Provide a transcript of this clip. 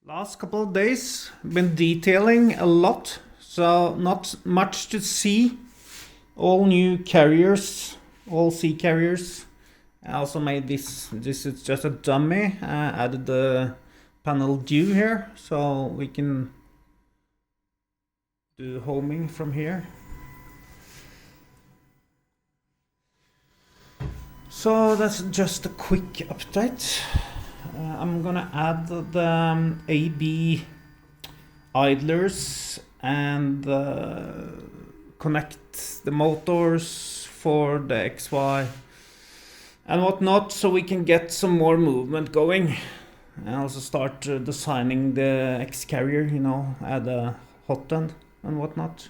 Last couple of days, been detailing a lot, so not much to see. All new carriers, all sea carriers. I also made this. This is just a dummy. I added the panel due here, so we can do homing from here. So that's just a quick update. I'm gonna add the AB idlers and connect the motors for the XY and whatnot, so we can get some more movement going. And also start designing the X carrier, add a hot end and whatnot.